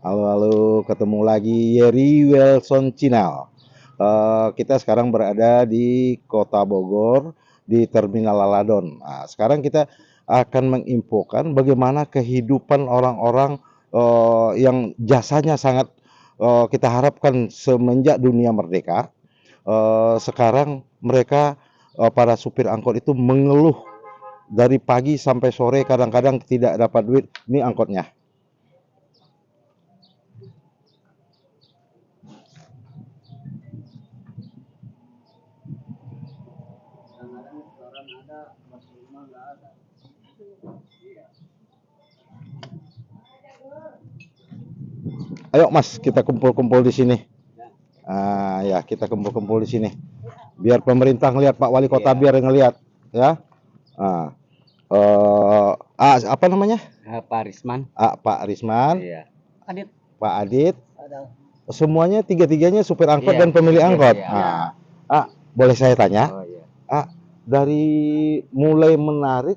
Halo, halo, ketemu lagi Yeri Wilson Channel. Kita sekarang berada di Kota Bogor di Terminal Aladon. Nah, sekarang kita akan menginfokan bagaimana kehidupan orang-orang yang jasanya sangat kita harapkan semenjak dunia merdeka. Sekarang mereka para supir angkot itu mengeluh dari pagi sampai sore, kadang-kadang tidak dapat duit. Ini angkotnya. Ayo Mas, kita kumpul-kumpul di sini. Ya, kita kumpul-kumpul di sini. Biar pemerintah ngelihat, Pak Wali Kota biar ngelihat, ya. Ah, apa namanya? Pak Risman. Pak Risman, Iya. Adit. Pak Adit. Ada. Semuanya tiga-tiganya supir angkot Iya, dan pemilik iya, angkot. iya. Boleh saya tanya? Oh iya. Dari mulai menarik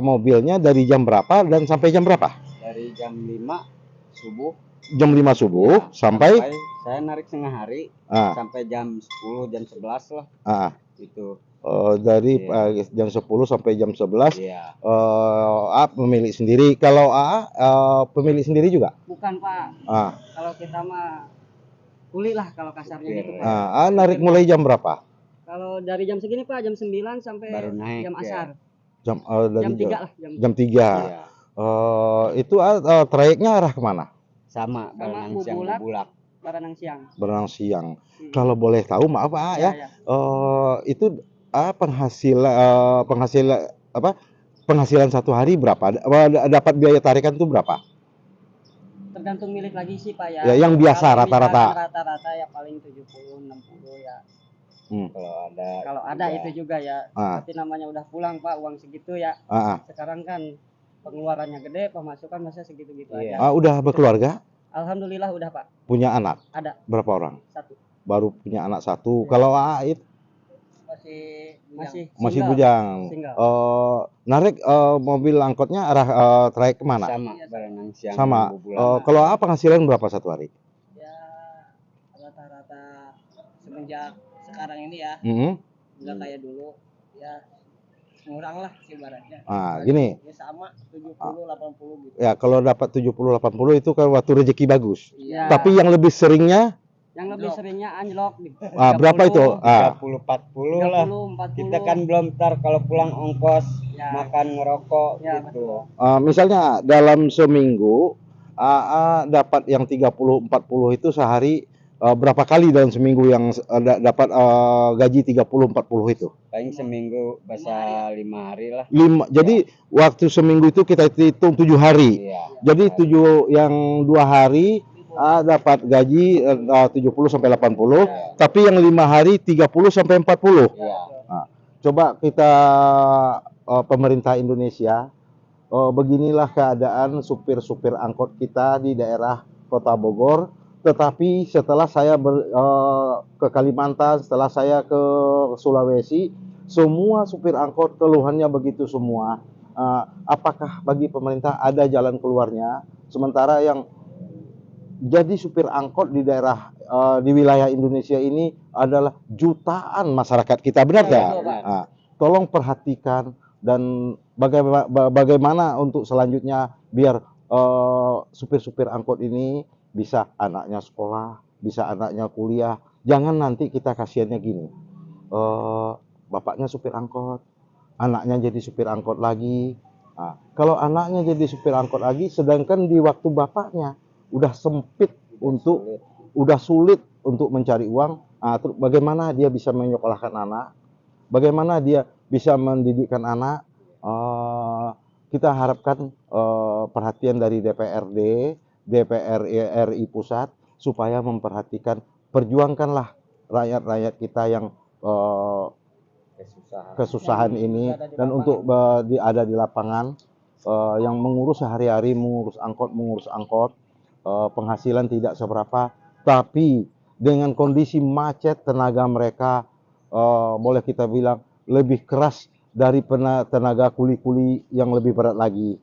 mobilnya dari jam berapa dan sampai jam berapa? Dari jam 5 subuh. Jam 5 subuh Ya, sampai saya narik setengah hari sampai jam 10 jam 11 lah. Itu. Dari Iya. jam 10 sampai jam 11. Iya. Pemilik sendiri. Kalau pemilik sendiri juga? Bukan Pak. Kalau kita mah kuli lah kalau kasarnya gitu Pak. Narik mulai jam berapa? Kalau dari jam segini Pak, jam 9 sampai Baru naik, jam asar. Jam Jam 3 lah. Jam 3. Iya. Itu trayeknya arah kemana? Sama Baranang Siang Bubulak. Baranang Siang. Baranang Siang. Kalau boleh tahu, maaf Pak ya. Itu penghasilan satu hari berapa? Dapat biaya tarikan itu berapa? Tergantung milik lagi sih Pak ya. Ya, yang biasa rata-rata. Rata-rata ya paling 70 60 ya. Kalau ada itu juga ya. Tapi namanya udah pulang Pak, uang segitu ya. Sekarang kan pengeluarannya gede, pemasukan masa segitu-gitu aja. Udah berkeluarga? Alhamdulillah udah Pak. Punya anak? Ada. Berapa orang? 1. Baru punya anak 1. Kalau Aib? Masih bujang. Narik mobil angkotnya arah trayek kemana? Sama Baranang Siang. Sama. Kalau penghasilan berapa satu hari? Ya rata-rata semenjak sekarang ini ya. Nggak kayak dulu ya, ngurang lah ibaratnya. Gini. Ya sama 70-80 gitu. Ya kalau dapat 70-80 itu kan waktu rezeki bagus. Iya. Tapi yang lebih seringnya anjlok. Berapa itu? 30-40 lah. 40. Kita kan belum kalau pulang ongkos, makan ngerokok gitu. Misalnya dalam seminggu dapat yang 30-40 itu sehari, berapa kali dalam seminggu yang dapat gaji 30-40 itu? Paling seminggu bisa 5 hari lah. Jadi waktu seminggu itu kita hitung 7 hari. Iya. Jadi 7 yang 2 hari dapat gaji 70 sampai 80, tapi yang 5 hari 30 sampai 40. Coba kita pemerintah Indonesia, beginilah keadaan supir-supir angkot kita di daerah Kota Bogor. Tetapi setelah saya ke Kalimantan, setelah saya ke Sulawesi, semua supir angkot keluhannya begitu semua. Apakah bagi pemerintah ada jalan keluarnya? Sementara yang jadi supir angkot di daerah di wilayah Indonesia ini adalah jutaan masyarakat kita, benar nggak? Tolong perhatikan dan bagaimana untuk selanjutnya biar supir-supir angkot ini bisa anaknya sekolah, bisa anaknya kuliah. Jangan nanti kita kasihannya gini, bapaknya supir angkot, anaknya jadi supir angkot lagi. Kalau anaknya jadi supir angkot lagi, sedangkan di waktu bapaknya udah sempit udah sulit untuk mencari uang. Terus bagaimana dia bisa menyekolahkan anak? Bagaimana dia bisa mendidikkan anak? Kita harapkan perhatian dari DPRD, DPR RI pusat supaya memperhatikan, perjuangkanlah rakyat-rakyat kita yang kesusahan ini dan untuk ada di lapangan, yang mengurus sehari-hari, mengurus angkot, penghasilan tidak seberapa, tapi dengan kondisi macet tenaga mereka boleh kita bilang lebih keras dari tenaga kuli-kuli yang lebih berat lagi.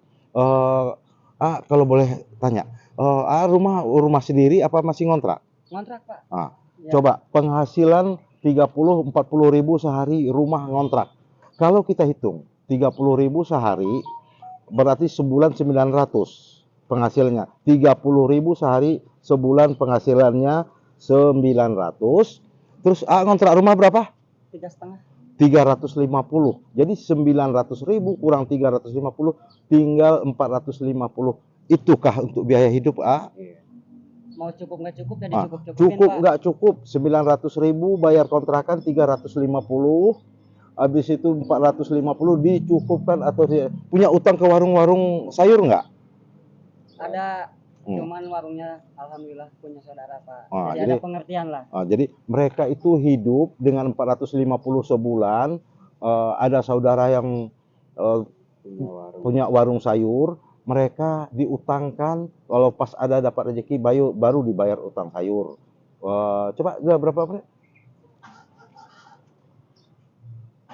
Kalau boleh tanya, Rumah sendiri apa masih ngontrak? Ngontrak, Pak. Ya. Coba penghasilan 30-40 ribu sehari rumah ngontrak. Kalau kita hitung 30 ribu sehari berarti sebulan 900 penghasilannya. 30 ribu sehari sebulan penghasilannya 900. Terus ngontrak rumah berapa? 3,5. 350. Jadi 900 ribu kurang 350 tinggal 450. Itukah untuk biaya hidup? Mau cukup nggak cukup jadi cukup-cukupin, Cukup Pak. nggak cukup 900 ribu bayar kontrakan 350. Habis itu 450 dicukupkan atau punya utang ke warung-warung sayur nggak? Ada, cuman warungnya alhamdulillah punya saudara, Pak. Jadi Jadi ada pengertian lah. Jadi mereka itu hidup dengan 450 sebulan. Ada saudara yang punya warung sayur, mereka diutangkan, kalau pas ada dapat rezeki baru dibayar utang sayur. Coba udah berapa menit?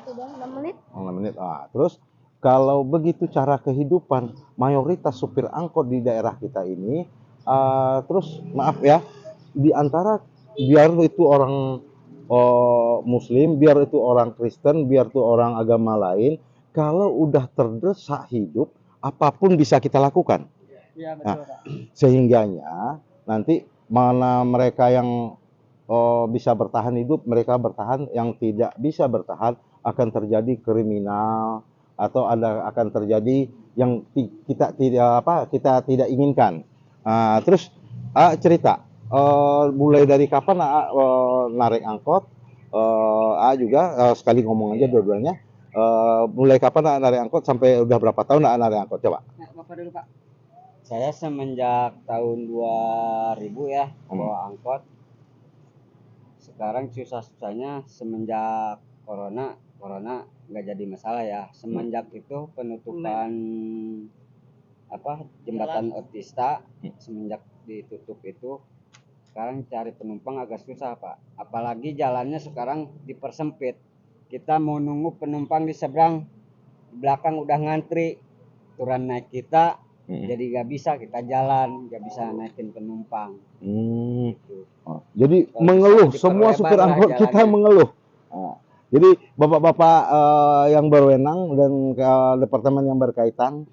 Sudah 6 menit. 6 menit. Terus kalau begitu cara kehidupan mayoritas supir angkot di daerah kita ini, terus maaf ya, di antara biar itu orang Muslim, biar itu orang Kristen, biar itu orang agama lain, kalau udah terdesak hidup, apapun bisa kita lakukan. Iya, betul, Pak. Sehingganya nanti mana mereka yang bisa bertahan hidup, mereka bertahan, yang tidak bisa bertahan akan terjadi kriminal atau akan terjadi yang kita tidak inginkan. Terus cerita mulai dari kapan narik angkot? Juga sekali ngomong aja dua-duanya. Mulai kapan narik angkot sampai udah berapa tahun narik angkot? Coba. Nah, Bapak dulu, Pak. Saya semenjak tahun 2000 ya bawa angkot. Sekarang susah-susahnya semenjak corona nggak jadi masalah ya. Semenjak itu penutupan jembatan Otista, semenjak ditutup itu sekarang cari penumpang agak susah, Pak. Apalagi jalannya sekarang dipersempit. Kita mau nunggu penumpang di seberang, di belakang udah ngantri, turun naik kita, jadi nggak bisa kita jalan, nggak bisa naikin penumpang. Gitu. Jadi mengeluh, semua supir angkot kita mengeluh. Jadi bapak-bapak yang berwenang dan departemen yang berkaitan,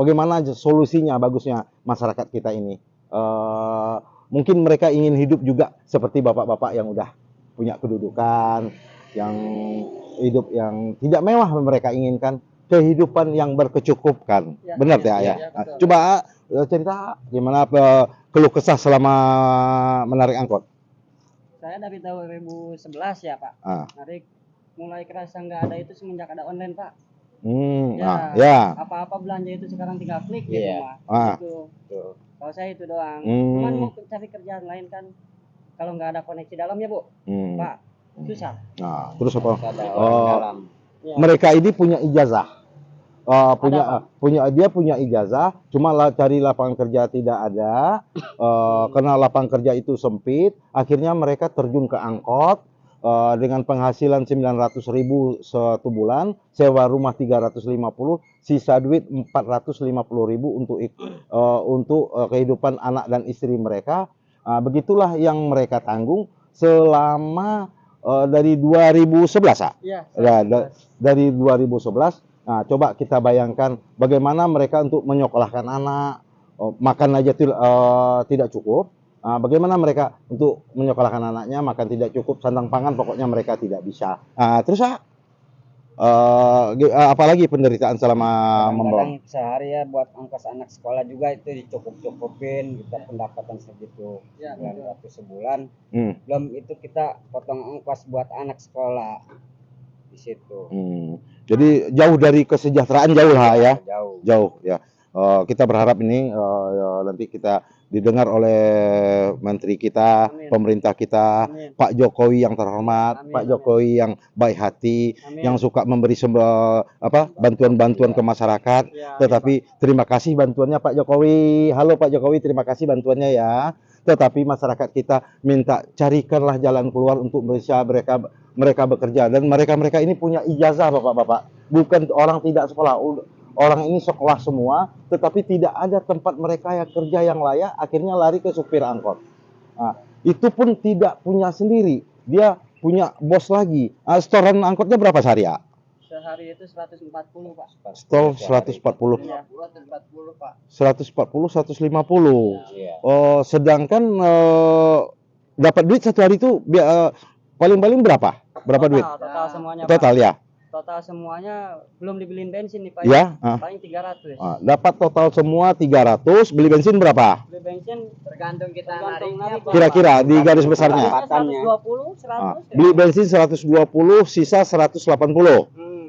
bagaimana solusinya bagusnya masyarakat kita ini? Mungkin mereka ingin hidup juga seperti bapak-bapak yang udah punya kedudukan, yang hidup yang tidak mewah mereka inginkan, kehidupan yang berkecukupan. Ya, benar ya? Coba cerita gimana keluh kesah selama menarik angkot. Saya dari tahun 2011 ya, Pak. Narik mulai kerasa nggak ada itu semenjak ada online, Pak. Apa-apa belanja itu sekarang tinggal klik di rumah. Gitu. Kalau saya itu doang. Cuman mau cari kerjaan lain kan, kalau nggak ada koneksi dalam ya, Bu, Pak, susah. Terus apa? Mereka ini punya ijazah. Dia punya ijazah, cuma cari lapangan kerja tidak ada. Karena lapangan kerja itu sempit, akhirnya mereka terjun ke angkot dengan penghasilan 900 ribu satu bulan, sewa rumah 350, sisa duit 450 ribu untuk kehidupan anak dan istri mereka. Begitulah yang mereka tanggung selama dari 2011 dari 2011. Nah, coba kita bayangkan bagaimana mereka untuk menyekolahkan anak, makan aja tidak cukup. Bagaimana mereka untuk menyekolahkan anaknya, makan tidak cukup, sandang pangan pokoknya mereka tidak bisa. Terus apalagi penderitaan selama membawa sehari ya buat ongkos anak sekolah juga itu dicukup-cukupin, kita pendapatan segitu 900 sebulan. Belum itu kita potong ongkos buat anak sekolah di situ. Jadi jauh dari kesejahteraan, jauh lah ya. Jauh ya. Kita berharap ini nanti kita didengar oleh menteri kita, pemerintah kita, Pak Jokowi yang terhormat, Pak Jokowi yang baik hati, yang suka memberi bantuan-bantuan ke masyarakat. Tetapi terima kasih bantuannya Pak Jokowi. Halo Pak Jokowi, terima kasih bantuannya ya. Tetapi masyarakat kita minta carikanlah jalan keluar untuk bisa mereka bekerja, dan mereka ini punya ijazah, bapak-bapak, bukan orang tidak sekolah. orang ini sekolah semua, tetapi tidak ada tempat mereka yang kerja yang layak, akhirnya lari ke supir angkot. Nah, itu pun tidak punya sendiri, dia punya bos lagi. Setoran angkotnya berapa sehari ya? Sehari itu 140 Pak. Stol 140. Iya. 140 Pak. 140, 150. Iya. Sedangkan dapat duit satu hari itu paling-paling berapa? Berapa duit? Total semuanya Total Pak. ya? Total semuanya belum dibeliin bensin nih Pak. Ya, Paling 300. dapat total semua 300, beli bensin berapa? Beli bensin Tergantung kita tergantung nariknya, narik, Pak. Kira-kira di garis besarnya. 120, 100. Beli bensin 120, sisa 180.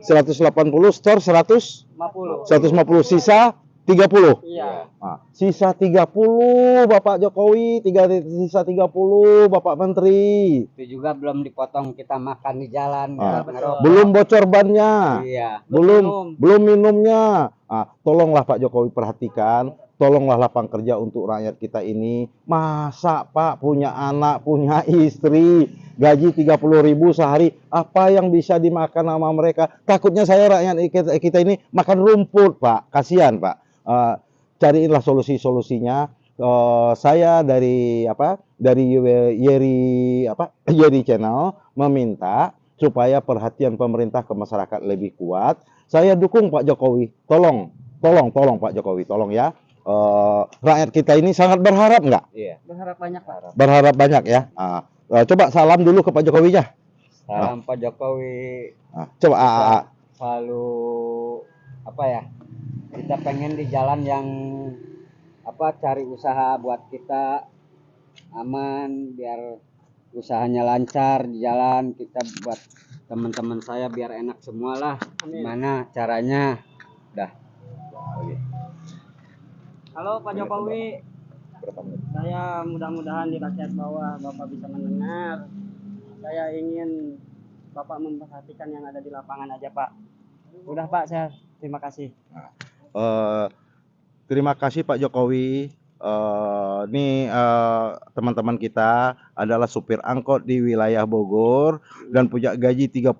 180 store 50. 150 sisa 30. Iya. Sisa 30 Bapak Jokowi, sisa 30 Bapak Menteri. Itu juga belum dipotong kita makan di jalan. Belum bocor bannya. Iya. Belum minumnya. Tolonglah Pak Jokowi perhatikan, tolonglah lapang kerja untuk rakyat kita ini. Masa Pak punya anak, punya istri, gaji 30.000 sehari, apa yang bisa dimakan sama mereka? Takutnya saya rakyat kita ini makan rumput, Pak. Kasihan, Pak. Cariinlah solusi-solusinya. Saya dari Yeri Channel meminta supaya perhatian pemerintah ke masyarakat lebih kuat. Saya dukung Pak Jokowi. Tolong Pak Jokowi, tolong ya. Rakyat kita ini sangat berharap nggak? Iya. Berharap banyak Pak. Berharap banyak ya. Coba salam dulu ke Pak Jokowi ya. Salam Pak Jokowi. Coba Selalu kita pengen di jalan yang cari usaha buat kita aman, biar usahanya lancar di jalan, kita buat teman-teman saya biar enak semua lah. Gimana caranya? Dah. Halo Pak Jokowi. Saya mudah-mudahan di rakyat bawah Bapak bisa mendengar. Saya ingin Bapak memperhatikan yang ada di lapangan aja Pak. Udah Pak, saya terima kasih. Terima kasih Pak Jokowi. Ini teman-teman kita adalah supir angkot di wilayah Bogor dan punya gaji 30.000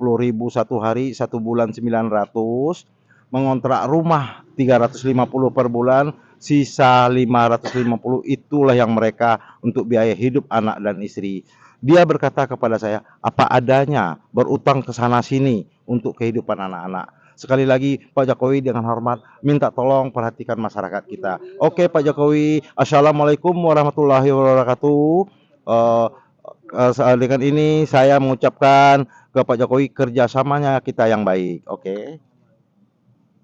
satu hari, 1 bulan 900, mengontrak rumah 350 per bulan, sisa 550 itulah yang mereka untuk biaya hidup anak dan istri. Dia berkata kepada saya, apa adanya, berutang ke sana sini untuk kehidupan anak-anak. Sekali lagi Pak Jokowi dengan hormat minta tolong perhatikan masyarakat kita. Oke Pak Jokowi, Assalamualaikum warahmatullahi wabarakatuh. Dengan ini saya mengucapkan ke Pak Jokowi kerjasamanya kita yang baik. Oke.